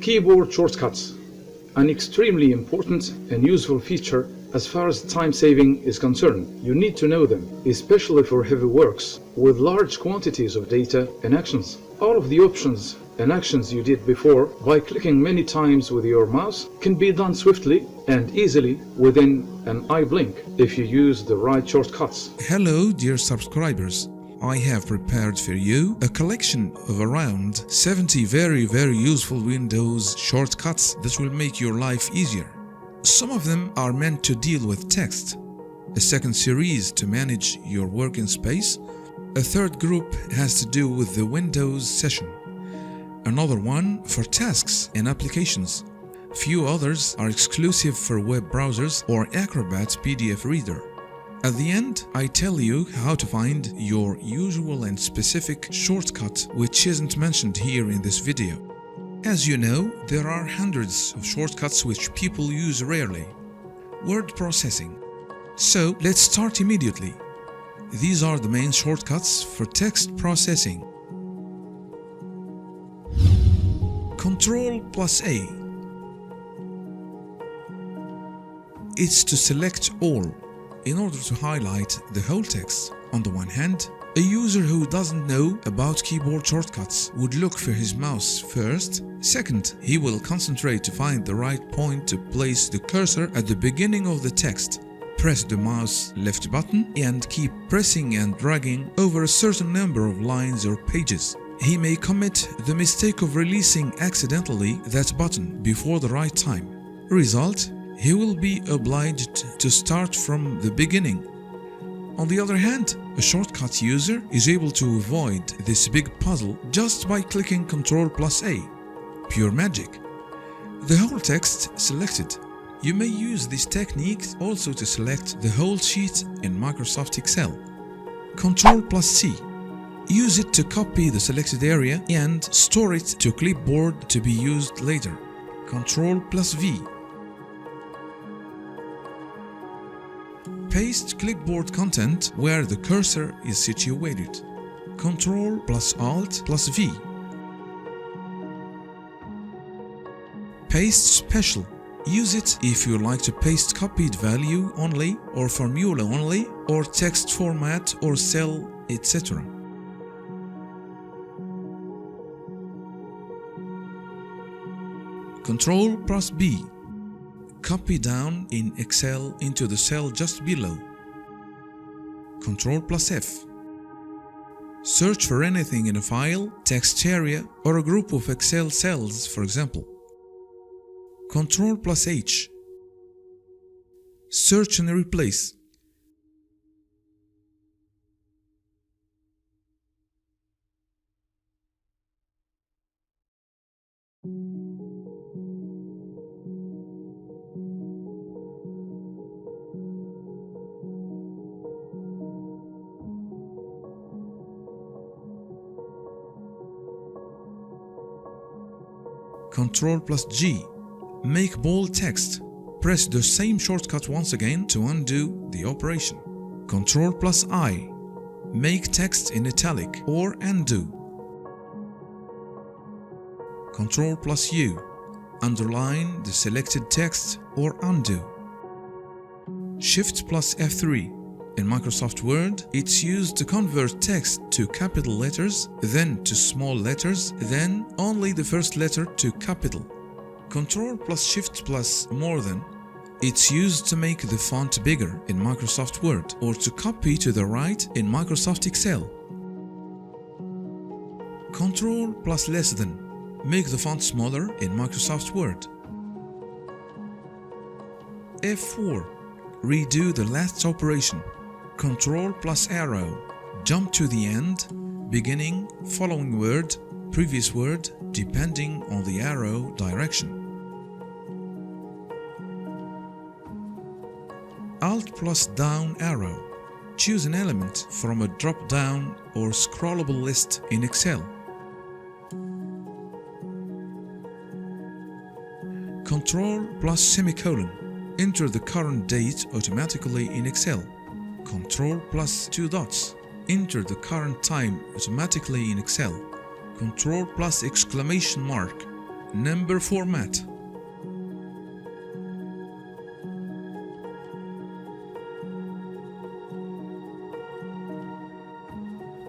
Keyboard shortcuts, an extremely important and useful feature as far as time saving is concerned. You need to know them, especially for heavy works with large quantities of data and actions. All of the options and actions you did before by clicking many times with your mouse can be done swiftly and easily within an eye blink if you use the right shortcuts. Hello dear subscribers. I have prepared for you a collection of around 70 very useful Windows shortcuts that will make your life easier. Some of them are meant to deal with text, a second series to manage your working space, a third group has to do with the Windows session, another one for tasks and applications. Few others are exclusive for web browsers or Acrobat PDF Reader. At the end, I tell you how to find your usual and specific shortcut which isn't mentioned here in this video. As you know, there are hundreds of shortcuts which people use rarely. Word processing. So let's start immediately. These are the main shortcuts for text processing. Ctrl+A. It's to select all in order to highlight the whole text. On the one hand, a user who doesn't know about keyboard shortcuts would look for his mouse first. Second, he will concentrate to find the right point to place the cursor at the beginning of the text. Press the mouse left button and keep pressing and dragging over a certain number of lines or pages. He may commit the mistake of releasing accidentally that button before the right time. Result, he will be obliged to start from the beginning. On the other hand, a shortcut user is able to avoid this big puzzle just by clicking Ctrl+A. Pure magic. The whole text selected. You may use this technique also to select the whole sheet in Microsoft Excel. Ctrl+C. Use it to copy the selected area and store it to clipboard to be used later. Ctrl+V. Paste clipboard content where the cursor is situated. Ctrl+Alt+V. Paste special. Use it if you like to paste copied value only, or formula only, or text format or cell, etc. Ctrl+B. Copy down in Excel into the cell just below. Ctrl+F. Search for anything in a file, text area, or a group of Excel cells, for example. Ctrl+H. Search and replace. Ctrl+G. Make bold text. Press the same shortcut once again to undo the operation. Ctrl+I. Make text in italic or undo. Ctrl+U. Underline the selected text or undo. Shift+F3. In Microsoft Word, it's used to convert text to capital letters, then to small letters, then only the first letter to capital. Ctrl+Shift+more than. It's used to make the font bigger in Microsoft Word or to copy to the right in Microsoft Excel. Ctrl+less than. Make the font smaller in Microsoft Word. F4. Redo the last operation. Ctrl+arrow. Jump to the end, beginning, following word, previous word, depending on the arrow direction. Alt+down arrow. Choose an element from a drop-down or scrollable list in Excel. Ctrl+semicolon. Enter the current date automatically in Excel. Ctrl+2 dots. Enter the current time automatically in Excel. Ctrl+exclamation mark. Number format.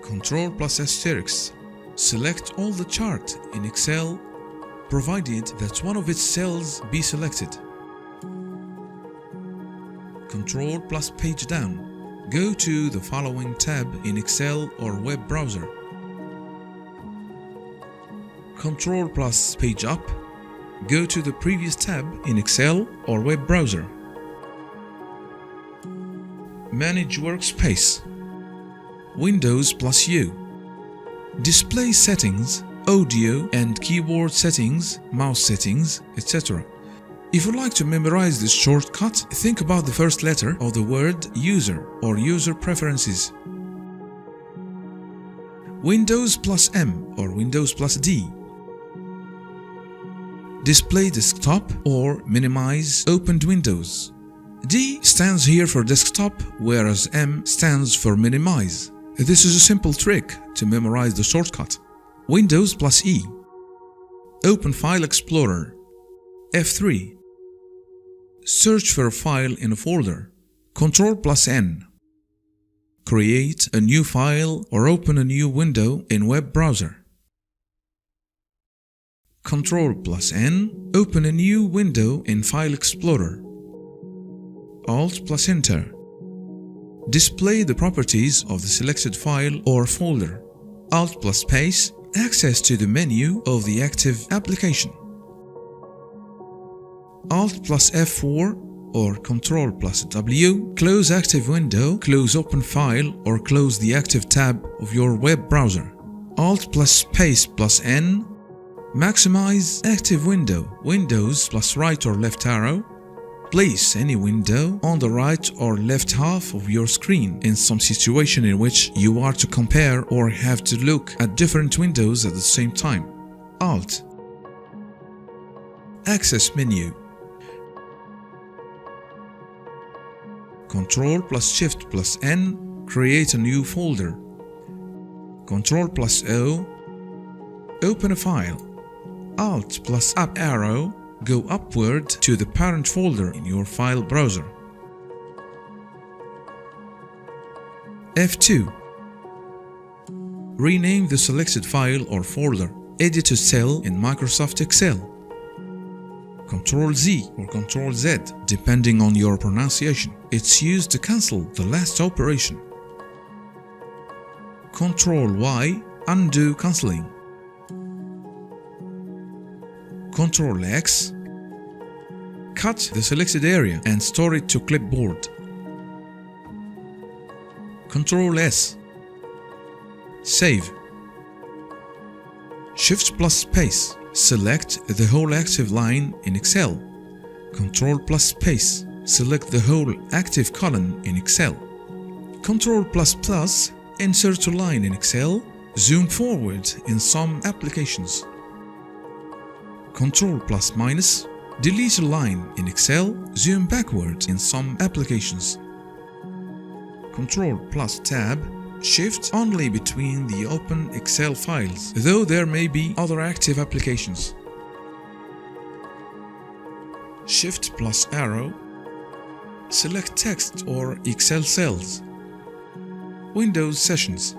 Ctrl plus asterisk. Select all the chart in Excel, provided that one of its cells be selected. Ctrl plus page down. Go to the following tab in Excel or web browser. Ctrl plus page up. Go to the previous tab in Excel or web browser. Manage workspace. Windows plus U. Display settings, audio and keyboard settings, mouse settings, etc. If you'd like to memorize this shortcut, think about the first letter of the word user or user preferences. Windows plus M or Windows plus D. Display desktop or minimize opened windows. D stands here for desktop, whereas M stands for minimize. This is a simple trick to memorize the shortcut. Windows plus E. Open File Explorer. F3. Search for a file in a folder. Ctrl plus N. Create a new file or open a new window in web browser. Ctrl plus N. Open a new window in File Explorer. Alt plus Enter. Display the properties of the selected file or folder. Alt plus space. Access to the menu of the active application. Alt plus F4 or Ctrl plus W. Close active window, close open file or close the active tab of your web browser. Alt plus space plus N. Maximize active window. Windows plus right or left arrow. Place any window on the right or left half of your screen in some situation in which you are to compare or have to look at different windows at the same time. Alt. Access menu. Ctrl plus Shift plus N. Create a new folder. Ctrl plus O. Open a file. Alt plus up arrow. Go upward to the parent folder in your file browser. F2. Rename the selected file or folder. Edit a cell in Microsoft Excel. Ctrl Z or Ctrl Z, depending on your pronunciation. It's used to cancel the last operation. Ctrl Y, undo cancelling. Ctrl X. Cut the selected area and store it to clipboard. Ctrl S. Save. Shift plus space. Select the whole active line in Excel. Ctrl plus space. Select the whole active column in Excel. Ctrl plus plus. Insert a line in Excel. Zoom forward in some applications. Ctrl plus minus. Delete a line in Excel. Zoom backward in some applications. Ctrl plus Tab. Shift only between the open Excel files, though there may be other active applications. Shift plus arrow. Select text or Excel cells. Windows sessions.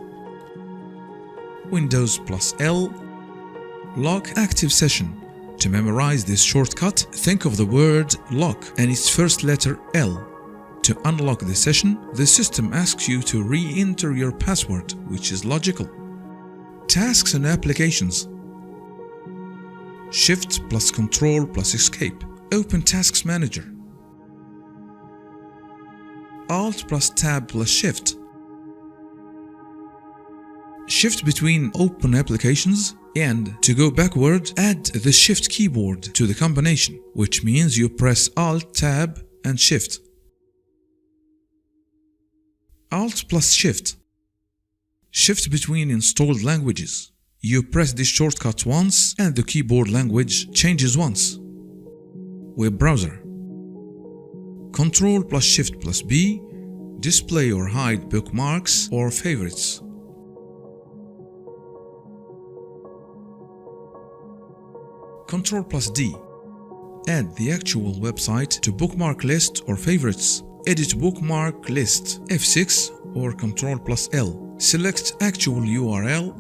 Windows plus L. Lock active session. To memorize this shortcut, think of the word lock and its first letter L. To unlock the session, the system asks you to re-enter your password, which is logical. Tasks and applications. Shift plus Control plus Escape. Open Tasks Manager. Alt plus Tab plus Shift. Shift between open applications, and to go backward, add the Shift keyboard to the combination, which means you press Alt, Tab and Shift. Alt plus Shift. Shift between installed languages. You press this shortcut once and the keyboard language changes once. Web browser. Control plus Shift plus B. Display or hide bookmarks or favorites. Ctrl D. Add the actual website to bookmark list or favorites. Edit bookmark list F6 or Ctrl L. Select actual URL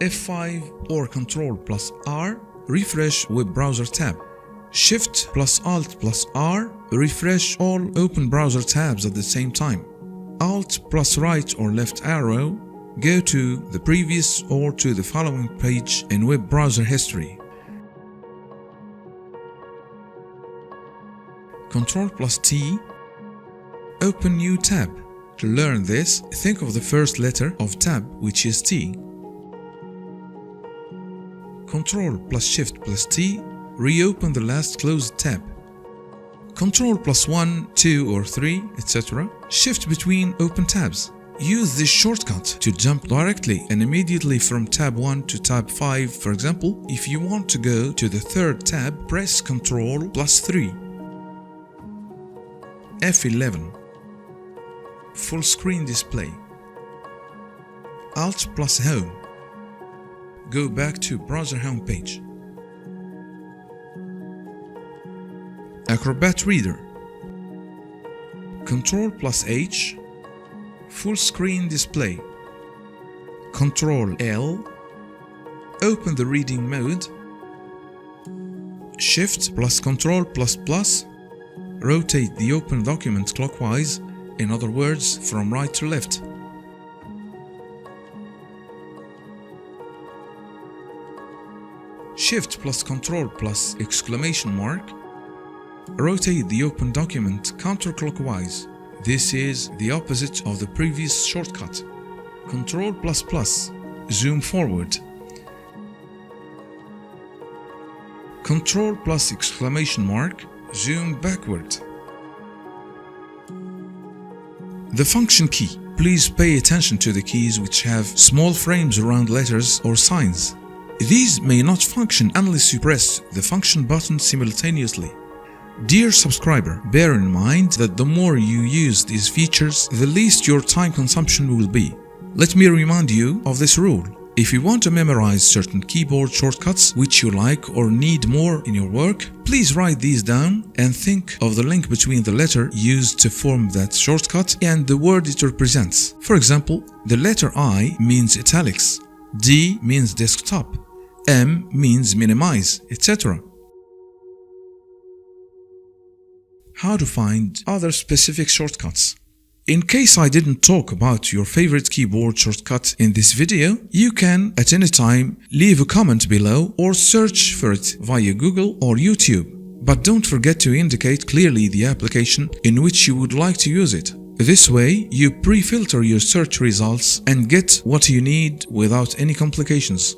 F5 or Ctrl R. Refresh web browser tab. Shift Alt R. Refresh all open browser tabs at the same time. Alt right or left arrow. Go to the previous or to the following page in web browser history. Ctrl T. Open new tab. To learn this, think of the first letter of tab, which is T. Ctrl Shift T. Reopen the last closed tab. Ctrl 1, 2 or 3, etc. Shift between open tabs. Use this shortcut to jump directly and immediately from tab 1 to tab 5, for example. If you want to go to the third tab, press Ctrl +3. F11. Full screen display. Alt +Home. Go back to browser homepage. Acrobat Reader. Ctrl H. Full screen display. Ctrl L. Open the reading mode. Shift Ctrl++. Rotate the open document clockwise, in other words, from right to left. Shift Ctrl+!! Rotate the open document counterclockwise. This is the opposite of the previous shortcut. Ctrl++, zoom forward. Ctrl+!! Zoom backward. The function key. Please pay attention to the keys which have small frames around letters or signs. These may not function unless you press the function button simultaneously. Dear subscriber, bear in mind that the more you use these features, the least your time consumption will be. Let me remind you of this rule. If you want to memorize certain keyboard shortcuts which you like or need more in your work, please write these down and think of the link between the letter used to form that shortcut and the word it represents. For example, the letter I means italics, D means desktop, M means minimize, etc. How to find other specific shortcuts. In case I didn't talk about your favorite keyboard shortcut in this video, you can at any time leave a comment below or search for it via Google or YouTube. But don't forget to indicate clearly the application in which you would like to use it. This way, you pre-filter your search results and get what you need without any complications.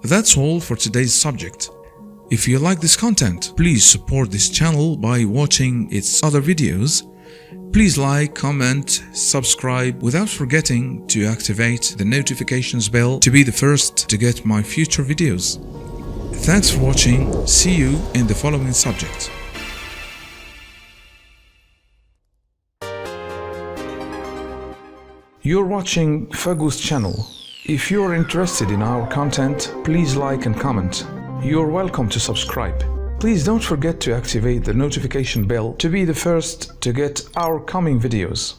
That's all for today's subject. If you like this content, please support this channel by watching its other videos. Please like, comment, subscribe without forgetting to activate the notifications bell to be the first to get my future videos. Thanks for watching. See you in the following subject. You're watching FAGOUSSE channel. If you're interested in our content, please like and comment. You're welcome to subscribe. Please don't forget to activate the notification bell to be the first to get our coming videos.